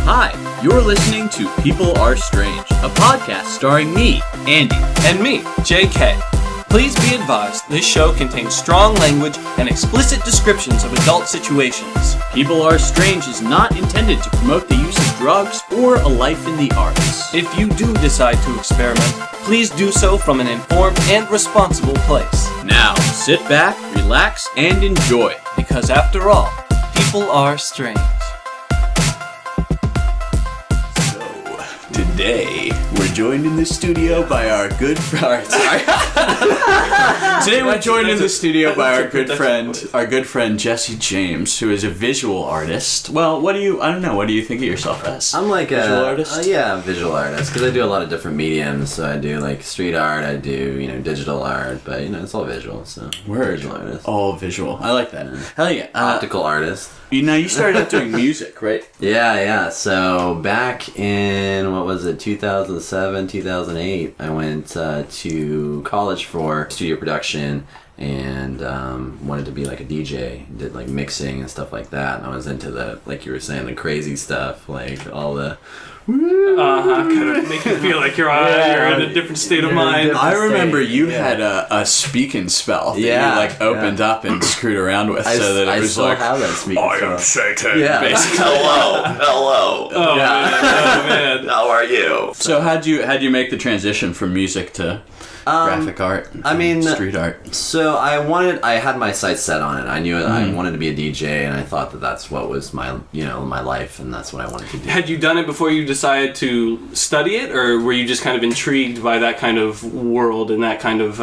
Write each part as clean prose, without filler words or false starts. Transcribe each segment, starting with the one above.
Hi, you're listening to People Are Strange, a podcast starring me, Andy. And me, JK. Please be advised, this show contains strong language and explicit descriptions of adult situations. People Are Strange is not intended to promote the use of drugs or a life in the arts. If you do decide to experiment, please do so from an informed and responsible place. Now, sit back, relax, and enjoy. Because after all, people are strange. Today, we're joined in the studio by our good friend. Today, we're joined in the studio by our good friend Jesse James, who is a visual artist. Well, I don't know. What do you think of yourself as? I'm like visual artist. Yeah, visual artist, because I do a lot of different mediums. So I do like street art, I do digital art, but it's all visual. So Word. Visual artist. All visual. I like that. Hell yeah. Optical artist. You started out doing music, right? Yeah. So back in 2007, 2008, I went to college for studio production and wanted to be like a DJ. Did like mixing and stuff like that. And I was into the, like you were saying, the crazy stuff, like all the. Kind of make you feel like you're in a different state of mind. I remember you had a speaking spell that you opened up and screwed around with, so that it was still have that speaking I spell. am Satan. Yeah. Basically. Hello. Oh man. How are you? So how'd you make the transition from music to graphic art? Street art. So I had my sights set on it. I knew I wanted to be a DJ, and I thought that that's what was my my life, and that's what I wanted to do. Had you done it before you decided to study it, or were you just kind of intrigued by that kind of world and that kind of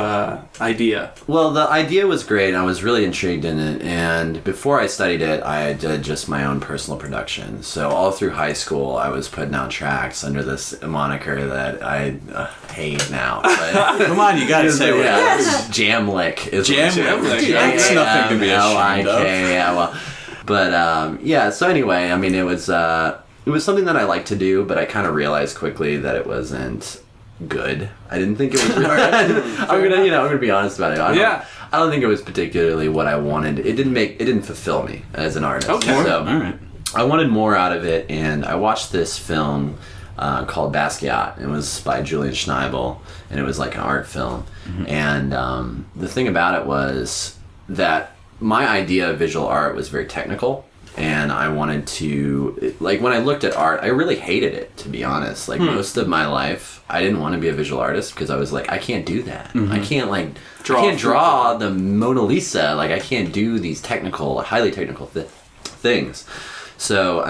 idea? Well, the idea was great. I was really intrigued in it, and before I studied it, I did just my own personal production. So all through high school, I was putting out tracks under this moniker that I hate now. But Come on, you gotta say what it is. Jamlick is Jamlick. That's nothing to be ashamed of. Yeah, well, but so anyway, it was something that I liked to do, but I kind of realized quickly that it wasn't good. I didn't think it was. I'm gonna be honest about it. I don't think it was particularly what I wanted. It didn't fulfill me as an artist. Okay. So All right. I wanted more out of it, and I watched this film called Basquiat. It was by Julian Schneibel, and it was like an art film. Mm-hmm. And the thing about it was that my idea of visual art was very technical, and I wanted to, like, when I looked at art, I really hated it, to be honest. Like, most of my life, I didn't want to be a visual artist because I was like, I can't do that. Mm-hmm. I can't, draw the Mona Lisa. Like, I can't do these highly technical things. So,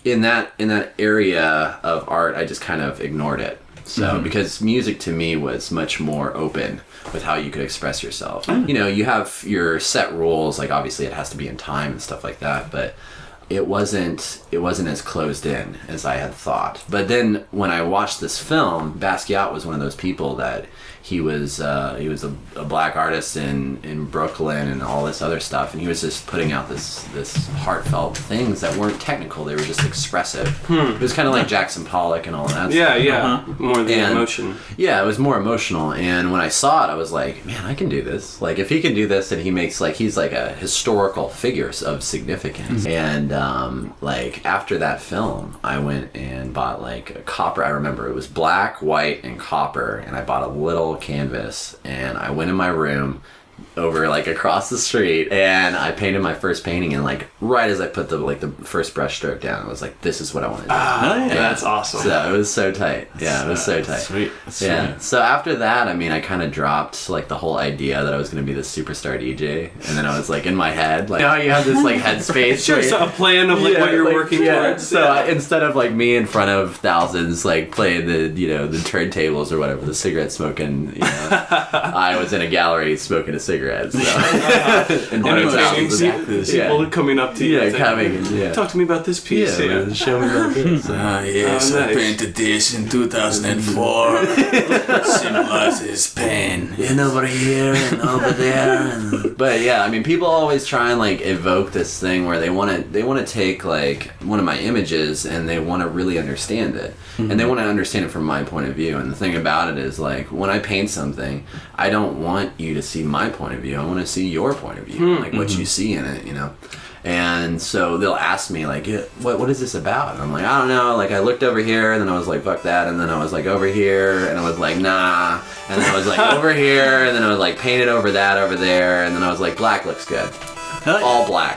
in that area of art, I just kind of ignored it. So because music to me was much more open with how you could express yourself. You have your set rules, like obviously it has to be in time and stuff like that, but it wasn't as closed in as I had thought. But then when I watched this film, Basquiat was one of those people that he was a black artist in Brooklyn and all this other stuff, and he was just putting out this heartfelt things that weren't technical. They were just expressive. It was kind of like Jackson Pollock and all of that stuff. More the emotion. Yeah, it was more emotional, and when I saw it, I was like, man, I can do this. Like, if he can do this, and he's like a historical figure of significance. And after that film, I went and bought like a copper. I remember it was black, white, and copper, and I bought a little canvas, and I went in my room over like across the street, and I painted my first painting, and like right as I put the first brush stroke down, I was like, this is what I want to do. That's awesome. So it was so tight. Yeah, it was so tight. Sweet. Yeah. So after that, I kind of dropped like the whole idea that I was going to be the superstar DJ, and then I was like in my head, like, you have this like headspace. Sure, so a plan of like what you're working towards. So instead of like me in front of thousands, like playing the the turntables or whatever, the cigarette smoking, I was in a gallery smoking a cigarette. So. And people coming up to you. Talk to me about this piece. Show me about this. Yes, I painted this in 2004. Symbolizes pain. And over here and over there. But yeah, people always try and like evoke this thing where they want to take like one of my images and they want to really understand it. Mm-hmm. And they want to understand it from my point of view. And the thing about it is, like, when I paint something, I don't want you to see my point of view. I want to see your point of view, like what you see in it, And so they'll ask me like, what is this about? And I'm like, I don't know. Like I looked over here and then I was like, fuck that. And then I was like over here and I was like, nah. And then I was like over here and then I was like painted over that over there. And then I was like, black looks good. All black.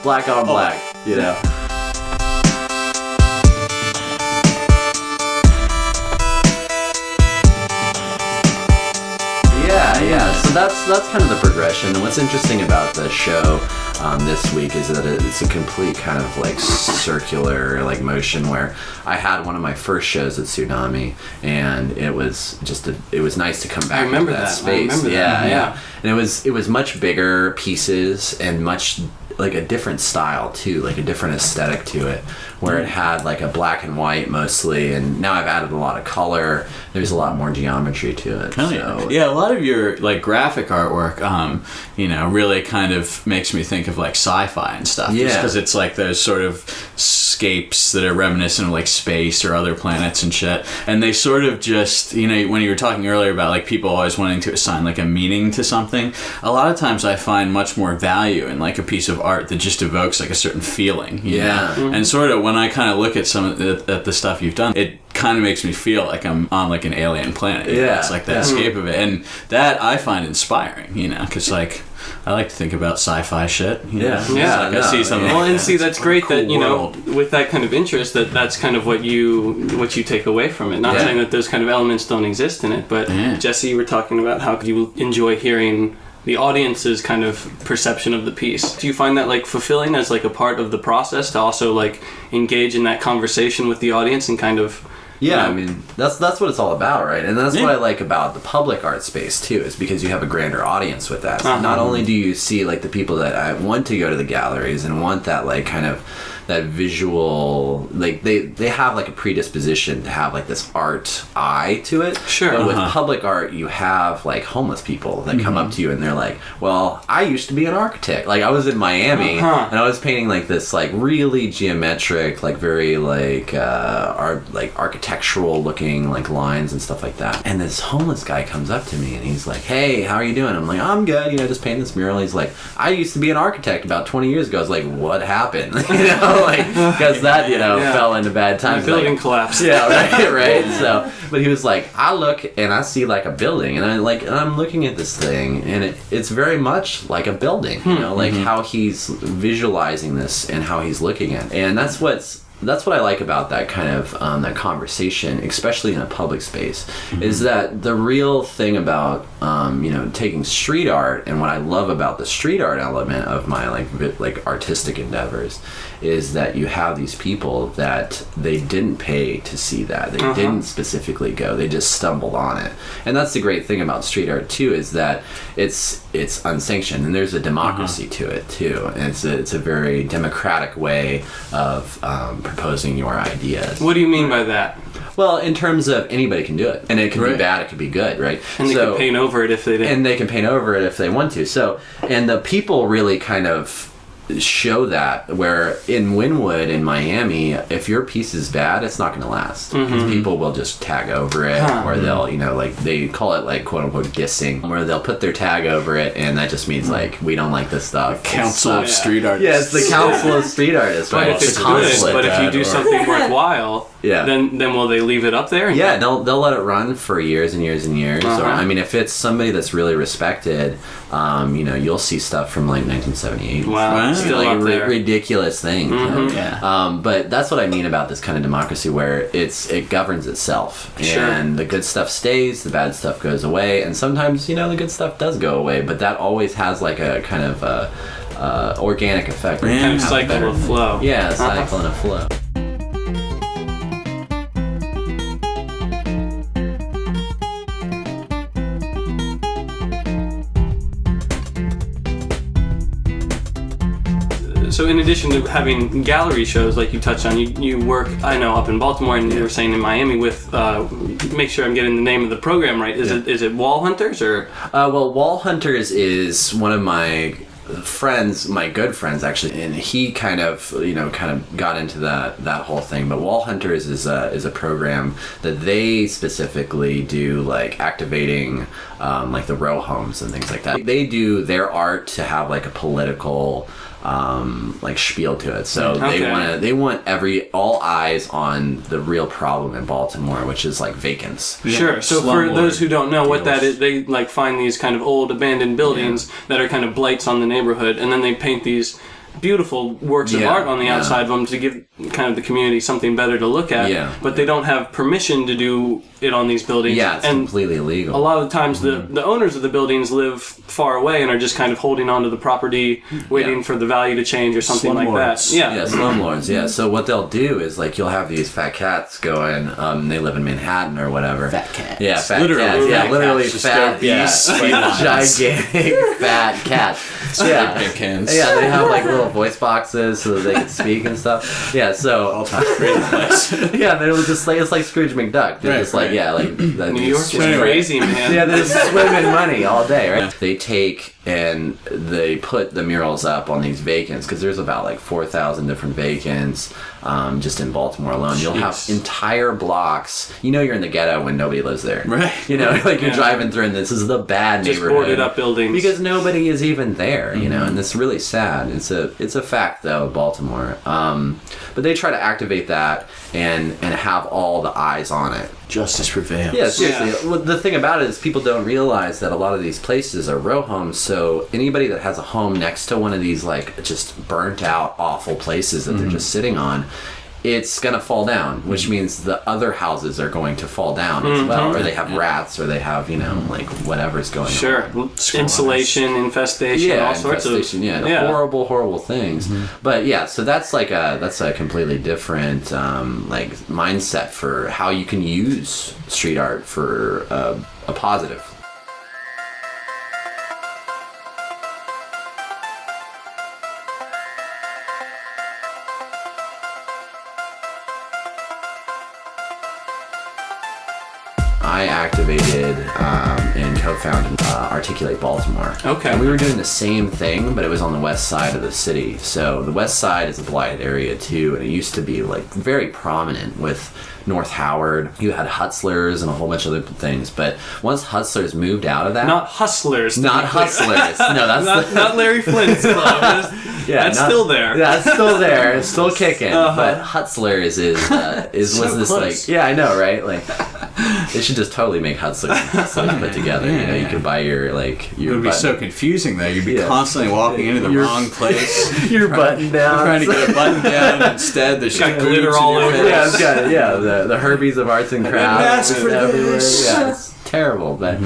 Black on black, you know. Yeah. So that's kind of the progression. And what's interesting about the show this week is that it's a complete kind of like circular like motion where I had one of my first shows at Tsunami, and it was nice to come back. I remember into that that. space. I remember that. Yeah. And it was much bigger pieces and much like a different style too, like a different aesthetic to it, where it had like a black and white mostly, and now I've added a lot of color. There's a lot more geometry to it. Yeah, a lot of your like graphic artwork, really kind of makes me think of like sci-fi and stuff. Yeah, because it's like those sort of scapes that are reminiscent of like space or other planets and shit, and they sort of just, when you were talking earlier about like people always wanting to assign like a meaning to something, a lot of times I find much more value in like a piece of art that just evokes like a certain feeling. You know? And sort of when I kind of look at at the stuff you've done, it kind of makes me feel like I'm on like an alien planet. It's like that escape of it, and that I find inspiring. Because like I like to think about sci-fi shit. I see something. Well, and see, that's great cool that with that kind of interest, that's kind of what you take away from it. Not saying that those kind of elements don't exist in it, but Jesse, you were talking about how you enjoy hearing the audience's kind of perception of the piece. Do you find that like fulfilling as like a part of the process to also like engage in that conversation with the audience and kind of? Yeah, I mean that's what it's all about, right? And that's what I like about the public art space too, is because you have a grander audience with that. So not only do you see like the people that I want to go to the galleries and want that like kind of that visual, like they have like a predisposition to have like this art eye to it. Sure. But with public art, you have like homeless people that come up to you and they're like, well, I used to be an architect. Like I was in Miami and I was painting like this like really geometric, like very like architectural looking like lines and stuff like that. And this homeless guy comes up to me and he's like, hey, how are you doing? I'm like, I'm good, just painting this mural. He's like, I used to be an architect about 20 years ago. I was like, what happened? Like, because that, fell into bad times. The building collapsed. Yeah, right. So, but he was like, I look and I see like a building, and I'm looking at this thing, and it's very much like a building, like how he's visualizing this and how he's looking at it. And that's what I like about that kind of that conversation, especially in a public space, is that the real thing about taking street art, and what I love about the street art element of my like artistic endeavors, is that you have these people that they didn't pay to see that, they didn't specifically go, they just stumbled on it. And that's the great thing about street art too, is that it's unsanctioned, and there's a democracy to it too, and it's a very democratic way of proposing your ideas. What do you mean by that? Well, in terms of anybody can do it, and it can be bad, it can be good, right? And they can paint over it if they did. And they can paint over it if they want to. So, and the people really kind of show that, where in Wynwood in Miami, if your piece is bad, it's not going to last, because people will just tag over it, or they'll like they call it like quote unquote dissing, where they'll put their tag over it, and that just means like, we don't like this stuff. Council of Street Artists. Yeah, it's the Council of Street Artists, right? But if it's good, but if you do something worthwhile, then will they leave it up there? Yeah, they'll let it run for years and years and years. Or, I mean, if it's somebody that's really respected, you'll see stuff from like 1978. Wow. Still like up there. Ridiculous things. But that's what I mean about this kind of democracy, where it governs itself, and the good stuff stays, the bad stuff goes away, and sometimes the good stuff does go away, but that always has like a kind of organic effect. Kind of cycle of flow. Yeah, a cycle and a flow. So in addition to having gallery shows like you touched on, you work, I know, up in Baltimore, and you were saying in Miami with, make sure I'm getting the name of the program right. Is it Wall Hunters or? Well, Wall Hunters is one of my friends, my good friends actually, and he kind of got into that whole thing. But Wall Hunters is a program that they specifically do like activating like the row homes and things like that. They do their art to have like a political like spiel to it. So they want all eyes on the real problem in Baltimore, which is like vacants. Sure. So for those who don't know what that is, they like find these kind of old abandoned buildings that are kind of blights on the neighborhood, and then they paint these beautiful works of art on the outside of them to give kind of the community something better to look at. Yeah. But they don't have permission to do it on these buildings. Yeah, it's completely illegal. A lot of the times the owners of the buildings live far away and are just kind of holding on to the property, waiting for the value to change or something like that. Yeah, slumlords. Yeah. So what they'll do is like you'll have these fat cats going. They live in Manhattan or whatever. Fat cats. Yeah, fat Literally, cats. Yeah, fat literally cats. fat. Gigantic fat cats. Yeah. Yeah, they have like little voice boxes so that they can speak and stuff. Yeah, so all time crazy place. yeah, they're just like it's like Scrooge McDuck. They're just like New York is crazy, man. Yeah, they just swim in money all day, right? They take and they put the murals up on these vacants because there's about like 4,000 different vacants just in Baltimore alone. You'll have entire blocks. You know you're in the ghetto when nobody lives there. Right. You know, like you're driving through and this is the bad just neighborhood. Boarded up buildings. Because nobody is even there, you know, and it's really sad. It's a fact though, Baltimore. But they try to activate that and have all the eyes on it. Justice prevails. Yeah, seriously. Well, the thing about it is people don't realize that a lot of these places are row homes, so anybody that has a home next to one of these like just burnt out awful places that they're just sitting on, it's going to fall down, which means the other houses are going to fall down as well, or they have rats, or they have, you know, like whatever's going on. Sure. Insulation, infestation, all sorts of... horrible, horrible things. But yeah, so that's like that's a completely different like mindset for how you can use street art for a positive. I activated and co-founded Articulate Baltimore. Okay. And we were doing the same thing, but it was on the west side of the city. So the west side is a blighted area too, and it used to be like very prominent with North Howard. You had Hutzlers and a whole bunch of other things. But once Hutzlers moved out of that... Not Hustlers. Not Hustlers. No, that's not Larry Flint's club. That's still there. Yeah, it's still there. It's still kicking. But Hutzlers was this close. like... Yeah, I know, right? Like... They should just totally make Hutzlers put together. You know, you could buy your like your. It would be button. so confusing though. You'd be constantly walking into the wrong place. Your button down. Trying to get a button down. Instead, there's got glitter all over. Yeah, it's got the Herbies of arts and crafts. Ask for this. Yeah, it's terrible. But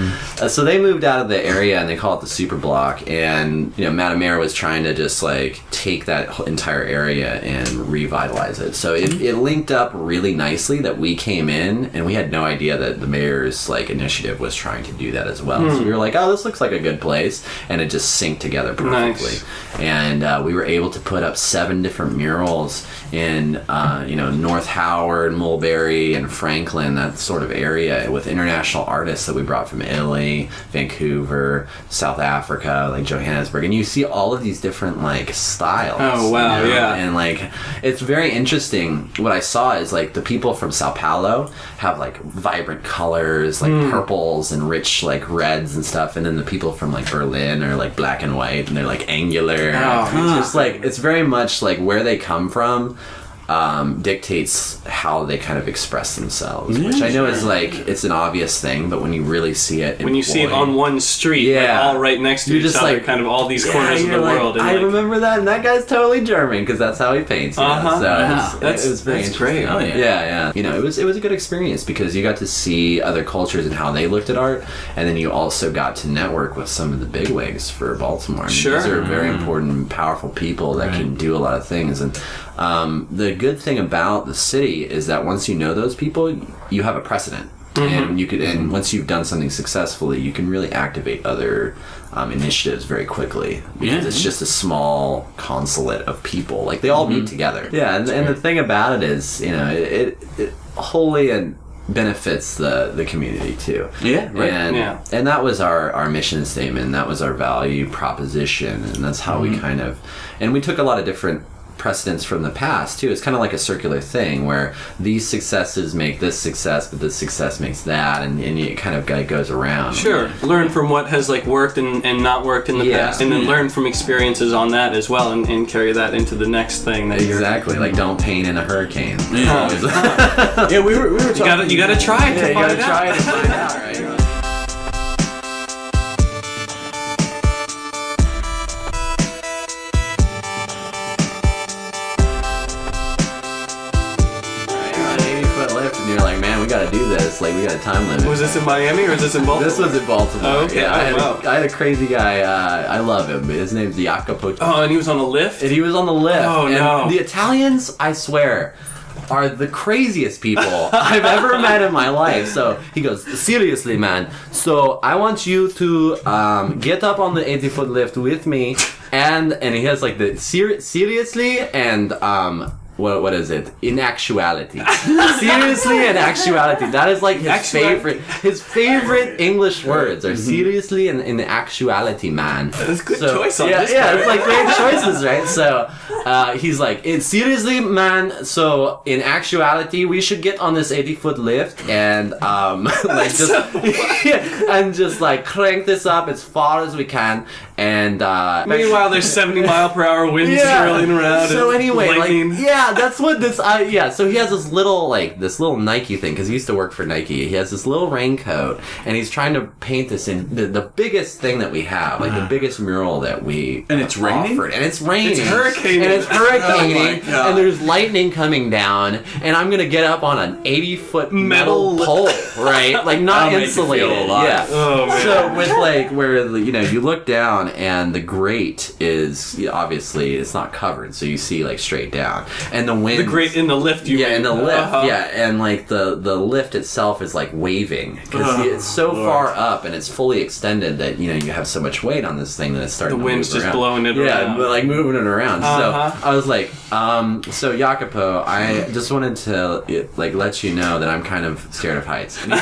so they moved out of the area and they call it the Super Block. And you know, Madame Mayor was trying to just like take that entire area and revitalize it. So it linked up really nicely that we came in and we had no idea that the mayor's like initiative was trying to do that as well. So we were like, oh, this looks like a good place, and it just synced together perfectly. Nice. And we were able to put up 7 different murals in North Howard, Mulberry, and Franklin, that sort of area, with international artists that we brought from Italy, Vancouver, South Africa, like Johannesburg, and you see all of these different like styles. Oh wow, yeah. And like it's very interesting. What I saw is like the people from Sao Paulo have like vibrant colors, like purples and rich like reds and stuff, and then the people from like Berlin are like black and white and they're like angular. It's just like it's very much like where they come from dictates how they kind of express themselves, which I know is like it's an obvious thing, but when you really see it, when you see it on one street, like all right next to each other, like, kind of all these corners of the world. And I remember that, and that guy's totally German because that's how he paints. You know? So it was very that's great. Oh, yeah. You know, it was a good experience because you got to see other cultures and how they looked at art, and then you also got to network with some of the bigwigs for Baltimore. I mean, these are very important and powerful people that can do a lot of things, and the good thing about the city is that once you know those people, you have a precedent, and you could, and once you've done something successfully, you can really activate other initiatives very quickly because it's just a small consulate of people. Like they all meet together. Yeah, and the thing about it is, you know, it wholly benefits the community too. Yeah, right. And that was our mission statement. That was our value proposition, and that's how we kind of, and we took a lot of different precedents from the past too. It's kind of like a circular thing where these successes make this success, but this success makes that, and it kind of goes around. Sure. Learn from what has like worked and not worked in the past, and then learn from experiences on that as well, and carry that into the next thing. That exactly. Like don't paint in a hurricane. Yeah, we were talking. You gotta try it to find out. Try it to find out, right? And you're like, man, we gotta do this. Like, we got a time limit. Was this in Miami or was this in Baltimore? This was in Baltimore. Oh, okay. Yeah, Wow. I had a crazy guy. I love him. His name's Jacopo. Oh, and he was on a lift? And he was on the lift. Oh, and no. The Italians, I swear, are the craziest people I've ever met in my life. So he goes, seriously, man. So I want you to get up on the 80-foot lift with me, and he has like the seriously and what is it? In actuality. Seriously and actuality. That is like his favorite English words are seriously and in actuality, man. That's a good choice on this Yeah, part. it's like great choices, right? So he's like, it's seriously, man. So in actuality, we should get on this 80-foot lift and like just and just like crank this up as far as we can. And meanwhile, there's 70-mile-per-hour winds swirling around. So and anyway, lightning. like, yeah, that's what this. So he has this little Nike thing because he used to work for Nike. He has this little raincoat, and he's trying to paint this in the biggest thing that we have, like the biggest mural that we. And it's raining. And it's raining. It's hurricaning. And it's hurricaning. Oh my God. And there's lightning coming down, and I'm gonna get up on an 80-foot metal pole, right? Like not That'll make you insulated. feel alive. Yeah. Oh, man. So with like where you look down and the grate is obviously it's not covered, so you see like straight down, and the wind. The grate in the lift, you mean? In the lift, Uh-huh. yeah, and like the lift itself is like waving because it's so far up and it's fully extended that you have so much weight on this thing that it's starting. The to wind's move just around. blowing it Yeah, around. but like moving it around. Uh-huh. So I was like, so Jacopo, I just wanted to like let you know that I'm kind of scared of heights. And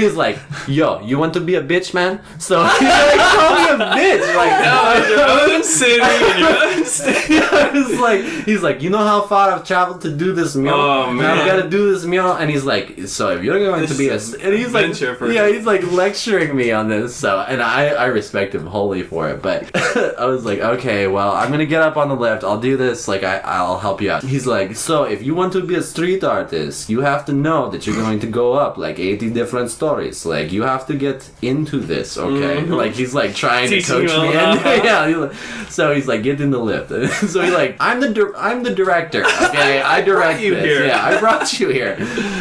he's like, yo, you want to be a bitch, man? So he like called me a bitch, like Your own city and your own state. he's like, you know how far I've traveled to do this meal? Oh, man. I've got to do this meal, and he's like, so if you're going to be a, and he's like, he's like lecturing me on this, so, and I respect him wholly for it, but I was like, okay, well, I'm gonna get up on the lift, I'll do this, like, I'll help you out. He's like, so if you want to be a street artist, you have to know that you're going to go up like 80 different stories, like, you have to get into this, okay? Mm-hmm. Like, he's like trying to Teaching coach you me, all, and yeah, so he's like, get in the lift. So he's like, I'm the director, okay? I direct you this. here. Yeah, I brought you here.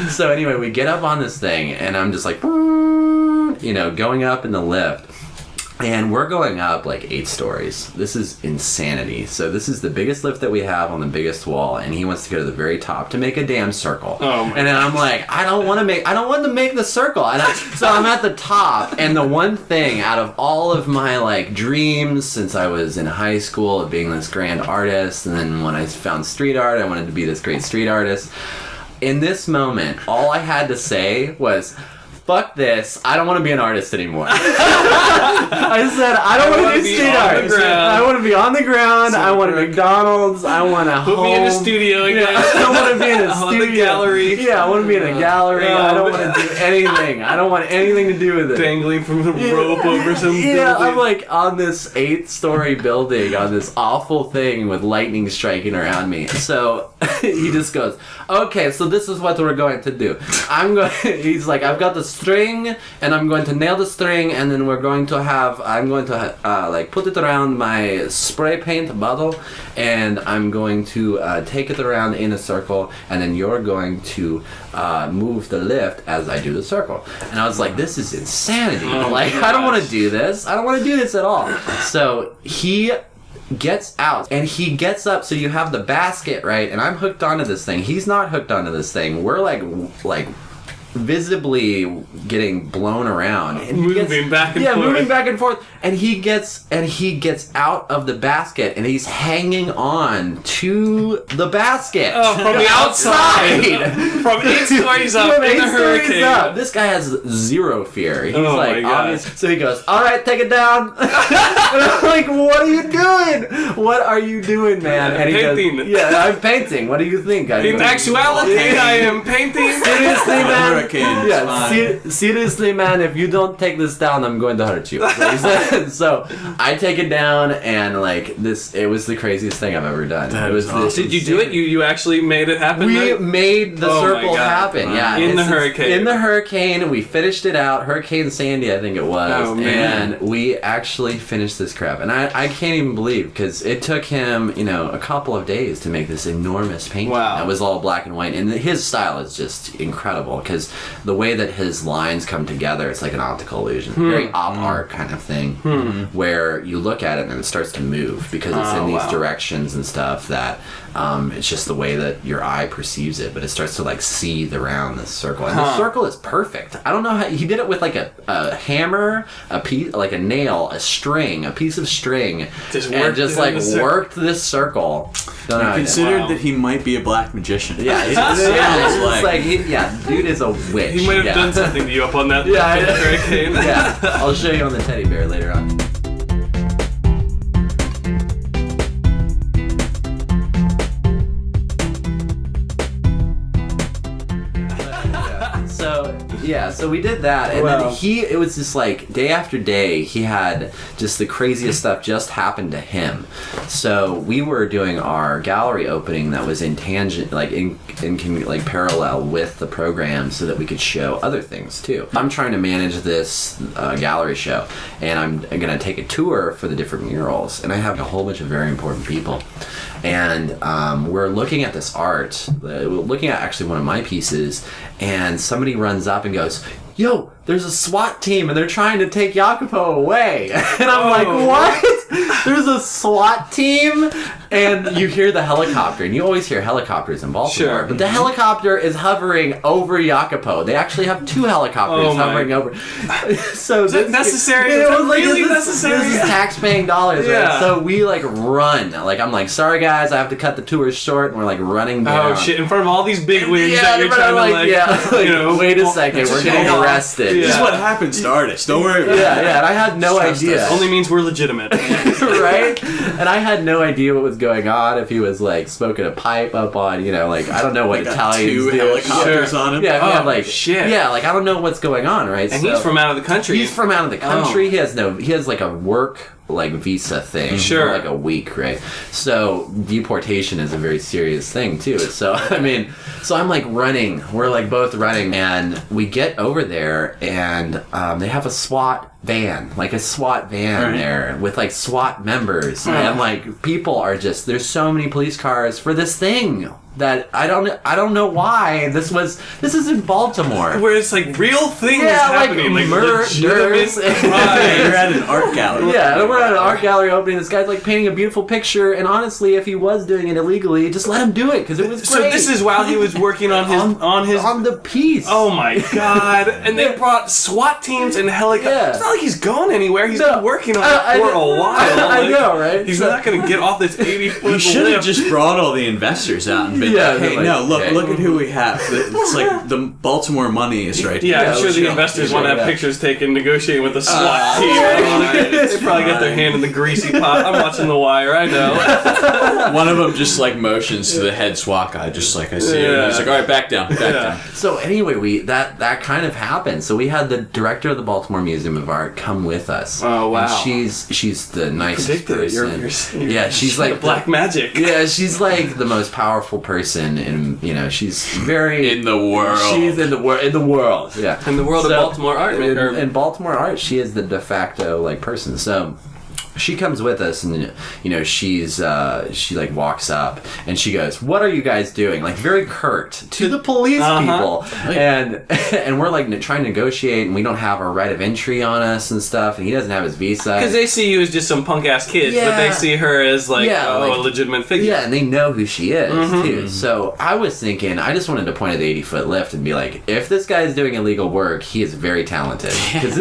So anyway, we get up on this thing, and I'm just like, going up in the lift. And we're going up like 8 stories. This is insanity. So this is the biggest lift that we have on the biggest wall, and he wants to go to the very top to make a damn circle. Oh my and then I'm like, I don't want to make the circle. So I'm at the top, and the one thing out of all of my like dreams since I was in high school of being this grand artist, and then when I found street art, I wanted to be this great street artist. In this moment, all I had to say was, fuck this, I don't want to be an artist anymore. I said, I don't want to do street art. I want to be on the ground. I want a McDonald's. I want a home. Put me in a studio again. Yeah, I don't want to be in a studio. The gallery. Yeah, I want to be in a gallery. I don't want to do anything. I don't want anything to do with it. Dangling from the rope over some Yeah, building. I'm like on this 8-story building on this awful thing with lightning striking around me. So he just goes, okay, so this is what we're going to do. He's like, I've got the string, and I'm going to nail the string, and then I'm going to like put it around my spray paint bottle, and I'm going to take it around in a circle, and then you're going to move the lift as I do the circle. And I was like, this is insanity. Like, I don't want to do this. I don't want to do this at all. So he gets out, and he gets up, so you have the basket, right? And I'm hooked onto this thing. He's not hooked onto this thing. We're like visibly getting blown around and moving back and forth. moving back and forth, and he gets out of the basket and he's hanging on to the basket from the outside from 8 stories up From in 8 the stories hurricane. up. This guy has zero fear. He's Oh like my God. obvious. So he goes, "All right, take it down." And I'm like, "What are you doing? What are you doing, man?" And he Painting. goes, "Yeah, I'm painting. What do you think?" In actuality, I am painting. Seriously, man. Hurricane, Yeah, it's fine. seriously, man. If you don't take this down, I'm going to hurt you. So he said. So I take it down, and like this, it was the craziest thing I've ever done. That It was is awesome. this Did you do it? You actually made it happen? We then? made the Oh my circle God. happen. Yeah, In the it's hurricane. In the hurricane, we finished it out. Hurricane Sandy, I think it was. Oh, man. And we actually finished this crap, and I can't even believe because it took him a couple of days to make this enormous painting. Wow. That was all black and white, and his style is just incredible because the way that his lines come together, it's like an optical illusion, very op art kind of thing, where you look at it and it starts to move because it's in these wow. directions and stuff that it's just the way that your eye perceives it, but it starts to like seethe around this circle, and the circle is perfect. I don't know how he did it with like a hammer, a piece, like a nail, a string, a piece of string, Just and worked just it in like the circle. worked this circle. Don't know how I he did it. considered Wow. that he might be a black magician. Yeah, it's sounds like dude is a witch. He might have yeah. done something to you up on that Yeah, I know. hurricane. Yeah, I'll show you on the teddy bear later on. So we did that, and Wow. then it was just like day after day, he had just the craziest stuff just happened to him. So we were doing our gallery opening that was in tangent, like in parallel with the program, so that we could show other things too. I'm trying to manage this gallery show, and I'm gonna take a tour for the different murals, and I have a whole bunch of very important people. And we're looking at this art, we're looking at actually one of my pieces, and somebody runs up and goes, "Yo, there's a SWAT team and they're trying to take Jacopo away." And I'm like, "What? There's a SWAT team?" And you hear the helicopter, and you always hear helicopters in Baltimore, Sure. but the helicopter is hovering over Jacopo. They actually have 2 helicopters Oh my. hovering over. So Is it necessary? It Is was that like, really this necessary? is tax-paying dollars, Yeah. right? So we like run. Like I'm like, "Sorry guys, I have to cut the tour short," and we're like running down. Oh shit! In front of all these big wigs that you're but trying I'm to like, like, you know, wait a second, we're getting hold on. arrested. This is Yeah. what happens to artists. Don't worry about it. Yeah, and I had no Trust idea. us. Only means we're legitimate. Right? And I had no idea what was going on, if he was like smoking a pipe up on, like I don't know what Got Italians 2 do. helicopters Sure. on him. Yeah, if he had Oh, like shit. Yeah, like I don't know what's going on, right? And So- he's from out of the country. He's from out of the country. Oh. He has like a work like visa thing Sure. for like a week, right? So deportation is a very serious thing too. So so I'm like running. We're like both running, and we get over there, and they have a SWAT van, like a SWAT van Right. there with like SWAT members, and like people are just there's so many police cars for this thing that I don't know why this is in Baltimore. Where it's like real things Yeah, like happening, like murders. legitimate You're crimes. at an art gallery. Yeah, and we're at an art gallery opening. This guy's like painting a beautiful picture, and honestly, if he was doing it illegally, just let him do it because it was So great. this is while he was working on his on the piece. Oh my god! And they brought SWAT teams and helicopters. Yeah. It's not like he's gone anywhere. He's No. been working on I it for know. a while. I Like, know, right? He's So- not going to get off this 80-foot You should have lift. just brought all the investors out and been Yeah, like, "Hey, like, no, look okay. at who we have. It's like the Baltimore money is right Yeah, here. I'm sure Let's the go." investors want to have yeah. pictures taken negotiating with the SWAT team. They probably got their hand in the greasy pot. I'm watching The Wire, I know. One of them just like motions to the head SWAT guy, just like I see him. Yeah. He's like, "All right, back down, back down." So anyway, that kind of happened. So we had the director of the Baltimore Museum of Art come with us. Oh, wow. And she's the nicest Predicted it. person. You're Yeah, she's like black magic. Yeah, she's like the most powerful person, and she's very In the world. She's in the world. Yeah, In the world of Baltimore art. In Baltimore art, she is the de facto like person. So she comes with us, and you know, she like walks up and she goes, "What are you guys doing?" Like very curt to the police people, and we're like trying to negotiate, and we don't have our right of entry on us and stuff, and he doesn't have his visa because they see you as just some punk ass kid, but they see her as like a legitimate figure. Yeah, and they know who she is too. So I was thinking, I just wanted to point at the 80-foot lift and be like, if this guy is doing illegal work, he is very talented, because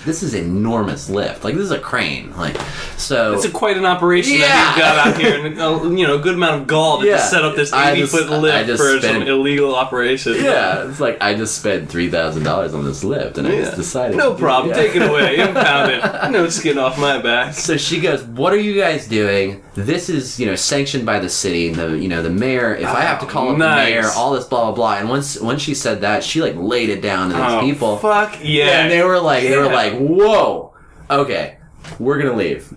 this is enormous lift. Like, this is a crane. Like, so it's quite an operation that you've got out here, and a good amount of gall to just set up this 80-foot lift for some illegal operation. Yeah, it's like I just spent $3,000 on this lift, and I just decided. No problem, take it away, impound it. No skin off my back. So she goes, "What are you guys doing? This is sanctioned by the city. The mayor. If I have to call up the mayor, all this blah blah blah." And once she said that, she like laid it down to these people. Fuck yeah! And they were like, "Whoa, okay, we're gonna leave."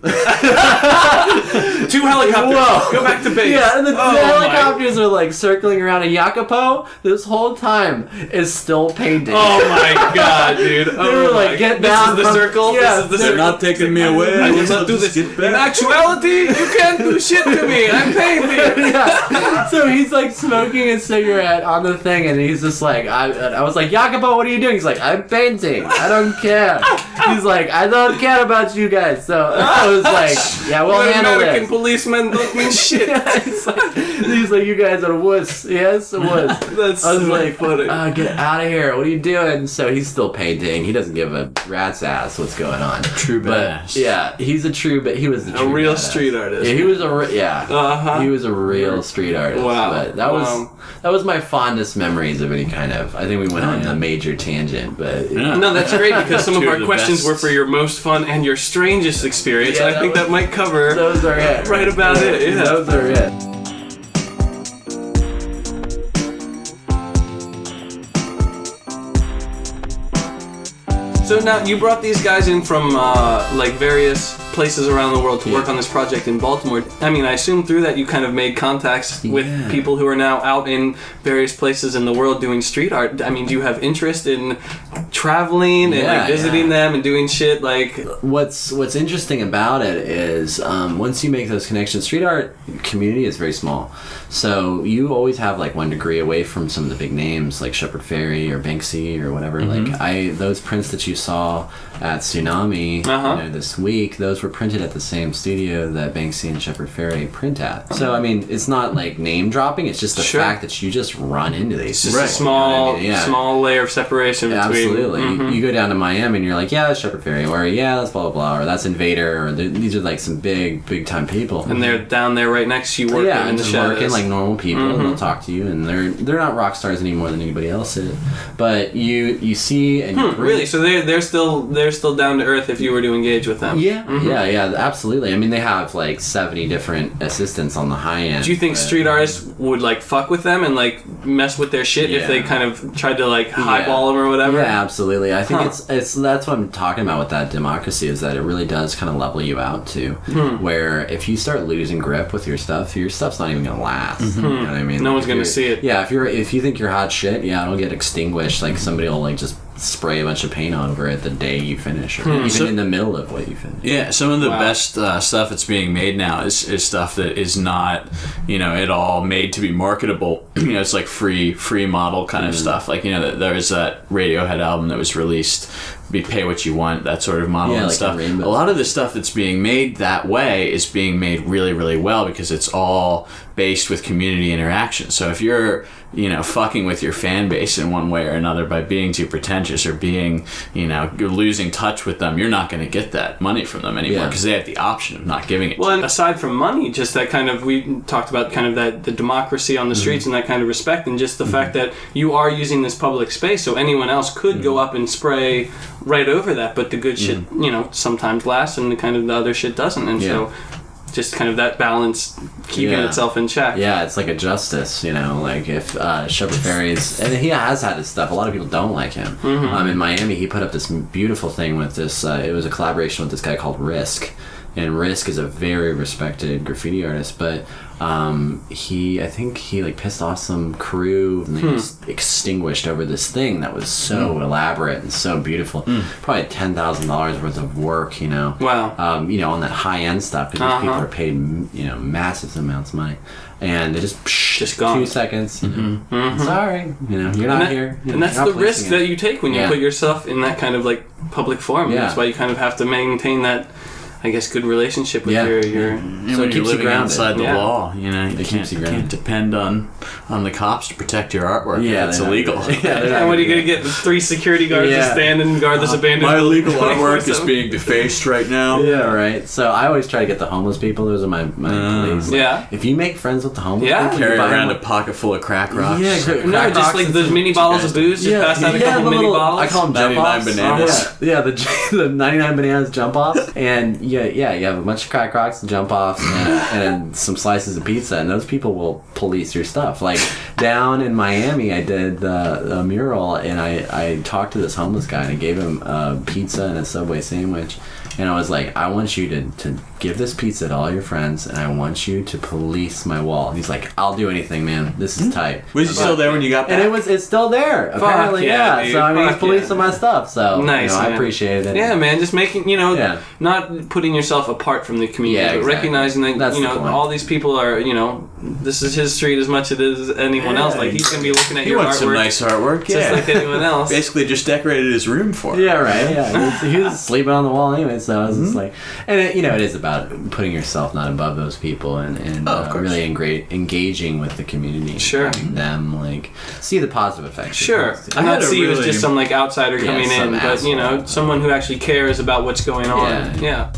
2 helicopters. Whoa. Go back to base. Yeah, and the helicopters are like circling around, and Jacopo this whole time is still painting. Oh my god, dude! They were like, "Get down." This is the circle. Yeah, this is the they're circle. not taking me away. I will not do this. In actuality, you can't do shit to me. I'm painting. Yeah. So he's like smoking a cigarette on the thing, and he's just like, I was like, "Jacopo, what are you doing?" He's like, "I'm painting. I don't care." He's like, "I don't care about you guys." So I was like, "Yeah, we'll handle American this." policemen don't mean shit. He's like, "You guys are wuss." Yes, wuss. That's I was like, funny. "Get out of here. What are you doing?" So he's still painting. He doesn't give a rat's ass what's going on. True badass. Yeah, he's a true, but he was a real badass. Street artist. Yeah, he was he was a real street artist. Wow. But that was my fondest memories of any kind of. I think we went on a major tangent, but no, that's great, because some of Two our of the questions best. were for your most fun and your strangest experience. Yeah, and I think that might cover those are it. right about it. Yeah. Those are it. So now you brought these guys in from like various places around the world to work on this project in Baltimore. I mean, I assume through that you kind of made contacts with people who are now out in various places in the world doing street art. I mean, do you have interest in traveling and like visiting them and doing shit like? What's interesting about it is once you make those connections, street art community is very small. So you always have like 1 degree away from some of the big names like Shepard Fairey or Banksy or whatever. Like those prints that you saw at Tsunami this week, those were printed at the same studio that Banksy and Shepard Fairey print at. So I mean, it's not like name dropping, it's just the fact that you just run into these. It's just a small small layer of separation between. Absolutely. You go down to Miami and you're like, yeah, that's Shepard Fairey, or yeah, that's blah blah blah, or that's Invader, or these are like some big time people. And they're down there right next to you working in the shadows. Working like normal people, and they'll talk to you, and they're not rock stars any more than anybody else is. But you see and you really, so they're still down to earth if you were to engage with them. Yeah, absolutely. I mean, they have like 70 different assistants on the high end. Do you think street artists would like fuck with them and like mess with their shit if they kind of tried to like highball them or whatever? Yeah, absolutely. I think it's that's what I'm talking about with that democracy, is that it really does kind of level you out too. Where if you start losing grip with your stuff's not even gonna last. You know what I mean? No one's gonna see it. Yeah, if you think you're hot shit, it'll get extinguished. Like somebody will like just spray a bunch of paint over it the day you finish, or even in the middle of what you finish. Yeah, some of the best stuff that's being made now is stuff that is not, at all made to be marketable. It's like free model kind of stuff. Like, there was that Radiohead album that was released, be pay what you want, that sort of model and like stuff. A lot of the stuff that's being made that way is being made really, really well because it's all based with community interaction. So if you're, fucking with your fan base in one way or another by being too pretentious or being, you're losing touch with them, you're not going to get that money from them anymore because they have the option of not giving it. Well, and aside from money, just that kind of, we talked about kind of that the democracy on the streets and that kind of respect, and just the fact that you are using this public space, so anyone else could go up and spray right over that, but the good shit, sometimes lasts and the other shit doesn't, and so just kind of that balance keeping itself in check. Yeah, it's like a justice, like if Shepard Fairey's, and he has had his stuff, a lot of people don't like him. In Miami, he put up this beautiful thing with this, it was a collaboration with this guy called Risk, And Risk is a very respected graffiti artist, but I think he like pissed off some crew and they just extinguished over this thing that was so elaborate and so beautiful. Probably $10,000 worth of work, you know. Wow. You know, on that high end stuff because these people are paid, you know, massive amounts of money, and they just gone. 2 seconds. Sorry, you know, you're not here. And that's the risk that you take when you put yourself in that kind of like public forum. Yeah. That's why you kind of have to maintain that, I guess, good relationship with your And So when it you're keeps you living grounded. outside the Yeah. law, you know, you keeps you grounded. can't depend on the cops to protect your artwork. Yeah, if it's they're not illegal. gonna- And what are you going to get? 3 security guards to stand and guard this abandoned My building illegal artwork is 24/7? being defaced right now. Yeah, right. So I always try to get the homeless people. Those are my police. Like, Yeah. if you make friends with the homeless Yeah. people, Carry you buy around a them- pocket full of crack rocks. Yeah, No, just like those mini bottles of booze. Just pass out a couple the mini little, bottles. I call them jump 99 offs. bananas. Yeah, the 99 bananas jump offs. And you have a bunch of crack rocks, jump offs, and some slices of pizza. And those people will police your stuff. Like down in Miami, I did a mural, and I talked to this homeless guy, and I gave him a pizza and a Subway sandwich. And I was like, I want you to give this pizza to all your friends, and I want you to police my wall. And he's like, I'll do anything, man. This is tight. Was he still there when you got back? And it's still there. Apparently, yeah, dude. So I mean, he's Fuck policing yeah. my stuff. So Nice, I man. appreciated it. Yeah, man, just making, Yeah. not putting yourself apart from the community, Yeah, but exactly. recognizing that, That's the point. all these people are, this is his street as much as it is anyone else. Like, he's going to be looking at He your wants some artwork nice artwork. just Yeah. like anyone else. Basically, just decorated his room for him. Yeah, right. Yeah, he was sleeping on the wall anyway. So I was just like, and it is about putting yourself not above those people and of course. really engaging with the community. Sure. Having them like see the positive effects. Sure. I I'm had not a see you as really- just some like outsider coming some in, but asshole. someone who actually cares about what's going on. Yeah.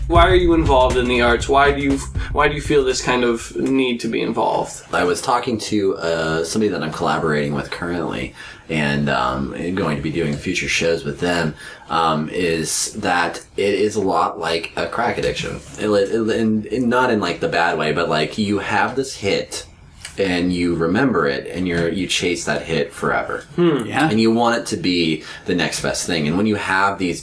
Why are you involved in the arts? Why do you feel this kind of need to be involved? I was talking to somebody that I'm collaborating with currently, and going to be doing future shows with them. Is that it is a lot like a crack addiction, and not in like the bad way, but like you have this hit, and you remember it, and you chase that hit forever. Yeah. And you want it to be the next best thing. And when you have these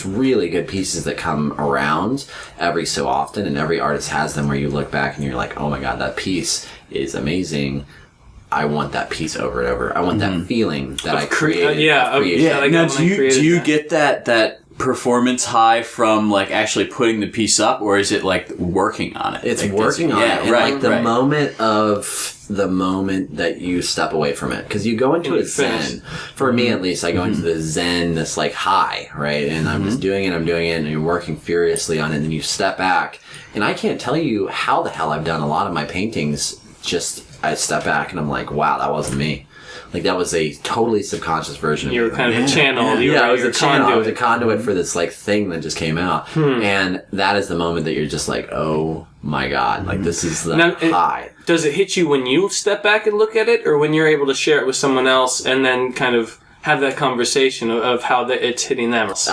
really good pieces that come around every so often, and every artist has them, where you look back and you're like, oh my god, that piece is amazing. I want that piece over and over. I want that feeling that I created. yeah, of creation. yeah. like now, when do I you created get that performance high from like actually putting the piece up, or is it like working on it? It's Like, working on it. And right, like the right. moment that you step away from it. Because you go into a zen. For me at least, I go into the zen, this like high, right? And I'm just doing it, and you're working furiously on it, and then you step back. And I can't tell you how the hell I've done a lot of my paintings. Just, I step back and I'm like, wow, that wasn't me. Like that was a totally subconscious version of You were me. kind of a channel. You Yeah, I were was your a channel. I was a conduit. conduit for this like thing that just came out, and that is the moment that you're just like, oh my god, like this is the Now, high. Does it hit you when you step back and look at it, or when you're able to share it with someone else and then kind of have that conversation of how it's hitting them? It's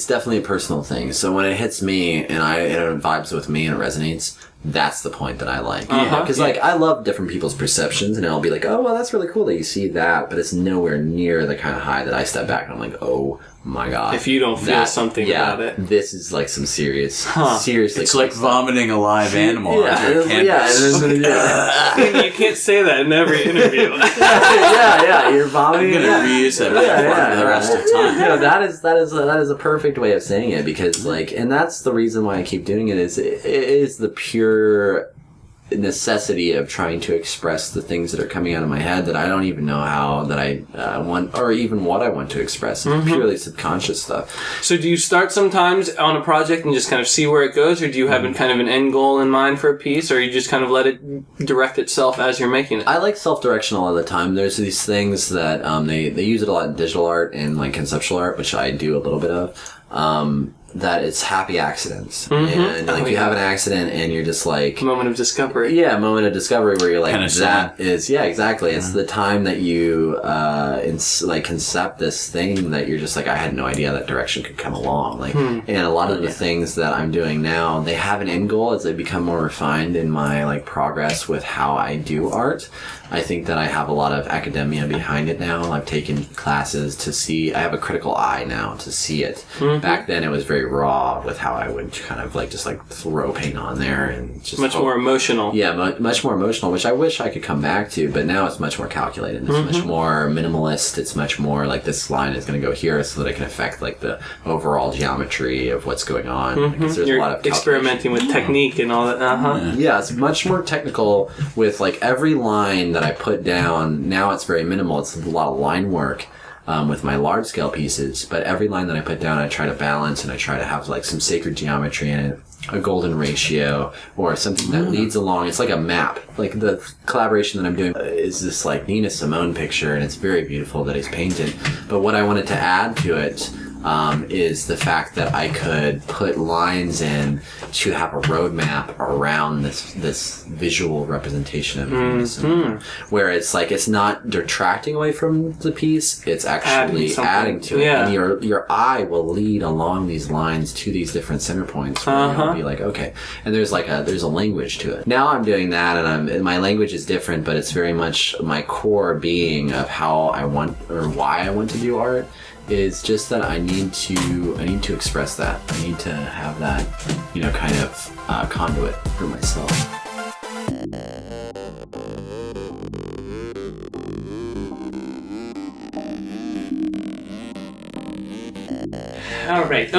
definitely a personal thing. So when it hits me and it vibes with me and it resonates, that's the point that I like. Because like I love different people's perceptions, and I'll be like, oh well, that's really cool that you see that, but it's nowhere near the kind of high that I step back and I'm like, oh my god. If you don't feel something about it. this is like some seriously. It's like vomiting a live animal onto a canvas. You can't say that in every interview. You're vomiting. I'm gonna reuse that metaphor for the rest of time. You know, that is a perfect way of saying it, because like, and that's the reason why I keep doing it, is it is the pure necessity of trying to express the things that are coming out of my head that I don't even know how that I want, or even what I want to express. It's purely subconscious stuff. So do you start sometimes on a project and just kind of see where it goes, or do you have kind of an end goal in mind for a piece, or you just kind of let it direct itself as you're making it? I like self-direction all the time. There's these things that they use it a lot in digital art and like conceptual art, which I do a little bit of. that it's happy accidents. And like you have an accident and you're just like... Moment of discovery. Yeah, moment of discovery where you're like, Penicillin. exactly. It's the time that you concept this thing that you're just like, I had no idea that direction could come along. Like, and a lot of the things that I'm doing now, they have an end goal as I become more refined in my like progress with how I do art. I think that I have a lot of academia behind it now. I've taken classes to see, I have a critical eye now to see it. Back then it was very raw with how I would kind of like just like throw paint on there and just Much more emotional. Yeah, much more emotional, which I wish I could come back to, but now it's much more calculated. It's much more minimalist. It's much more like this line is going to go here so that it can affect like the overall geometry of what's going on. Because there's You're a lot of experimenting with technique and all that. Yeah, it's much more technical with like every line that I put down. Now it's very minimal. It's a lot of line work with my large scale pieces, but every line that I put down I try to balance and I try to have like some sacred geometry in it, a golden ratio or something that leads along. It's like a map. Like the collaboration that I'm doing is this like Nina Simone picture and it's very beautiful that he's painted, but what I wanted to add to it is the fact that I could put lines in to have a roadmap around this visual representation of Nina Simone, where it's like it's not detracting away from the piece, it's actually adding to it. And your eye will lead along these lines to these different center points where you'll be like, okay, and there's a language to it. Now I'm doing that and my language is different, but it's very much my core being of how I want or why I want to do art. Is just that I need to express that. I need to have that, kind of conduit for myself. All right,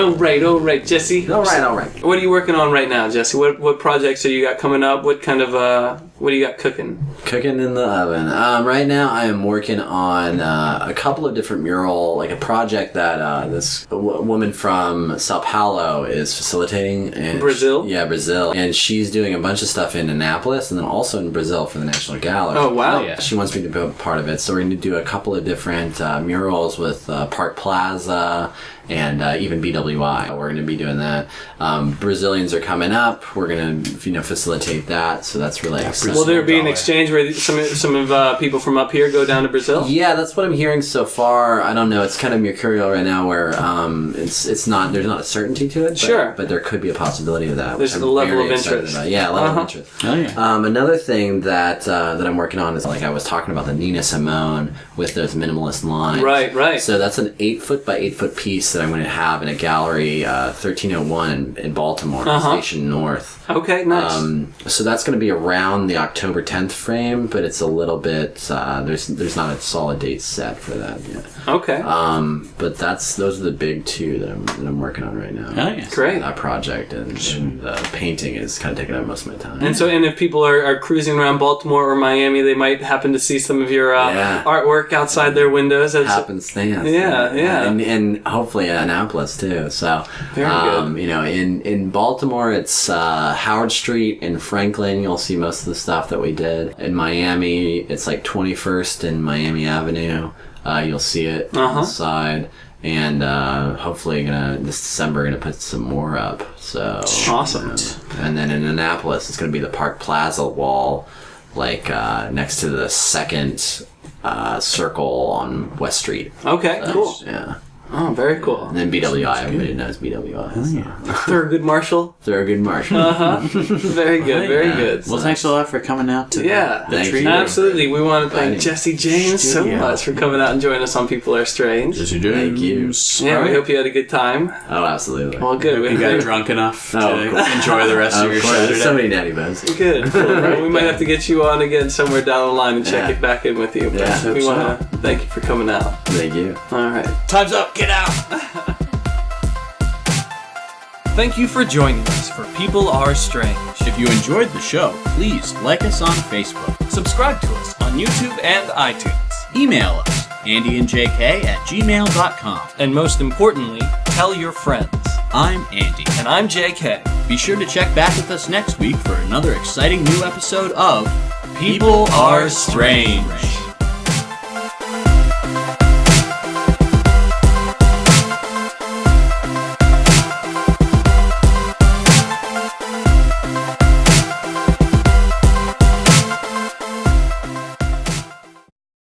Jesse. All right. What are you working on right now, Jesse? What projects are you got coming up? What kind of what do you got cooking? Cooking in the oven. Right now I am working on a couple of different like a project that this woman from Sao Paulo is facilitating. In Brazil? Yeah, Brazil. And she's doing a bunch of stuff in Annapolis and then also in Brazil for the National Gallery. Oh, wow. Oh, yeah. She wants me to be a part of it. So we're going to do a couple of different murals with Park Plaza and even BWI. We're going to be doing that. Brazilians are coming up. We're going to facilitate that. So that's really exciting. Will there be an exchange where some of people from up here go down to Brazil? Yeah, that's what I'm hearing so far. I don't know. It's kind of mercurial right now, where it's not. There's not a certainty to it. But there could be a possibility of that. There's a level of interest. Yeah, a level of interest. Oh, yeah. Another thing that I'm working on is like I was talking about the Nina Simone with those minimalist lines. Right. So that's an 8-foot by 8-foot piece that I'm going to have in a gallery, 1301 in Baltimore, Station North. Okay, nice. So that's going to be around the October 10th frame, but it's a little bit. There's not a solid date set for that yet. Okay. But those are the big two that I'm working on right now. Oh, yeah. Great. That project and the painting is kind of taking up most of my time. And if people are cruising around Baltimore or Miami, they might happen to see some of your artwork outside their windows. Happenstance. Yeah. And hopefully Annapolis too. So very good. In Baltimore it's Howard Street. In Franklin you'll see most of the stuff that we did. In Miami it's like 21st and Miami Avenue. You'll see it on the side. And hopefully this December gonna put some more up. So awesome. And then in Annapolis it's gonna be the Park Plaza wall, like next to the second circle on West Street. Okay, cool. Yeah. Oh, very cool. And then BWI, everybody knows BWI. Oh, yeah. Thurgood Marshall. Thurgood Marshall. Very good, very good. Well, thanks a lot for coming out to the Thank tree. you. Absolutely. We want to thank Jesse James so Studio. much for coming out and joining us on People Are Strange. Jesse James. Thank you. Yeah, we hope you had a good time. Oh, absolutely. Well, good. You got drunk enough to cool. enjoy the rest of your course, there's Saturday. so many natty bows. Good. Well, we might have to get you on again somewhere down the line and check it back in with you. But Yeah, we want to thank you for coming out. Thank you. All right. Time's up. Get out. Thank you for joining us for People Are Strange. If you enjoyed the show, please like us on Facebook. Subscribe to us on YouTube and iTunes. Email us, andyandjk@gmail.com. And most importantly, tell your friends. I'm Andy. And I'm JK. Be sure to check back with us next week for another exciting new episode of People Are Strange.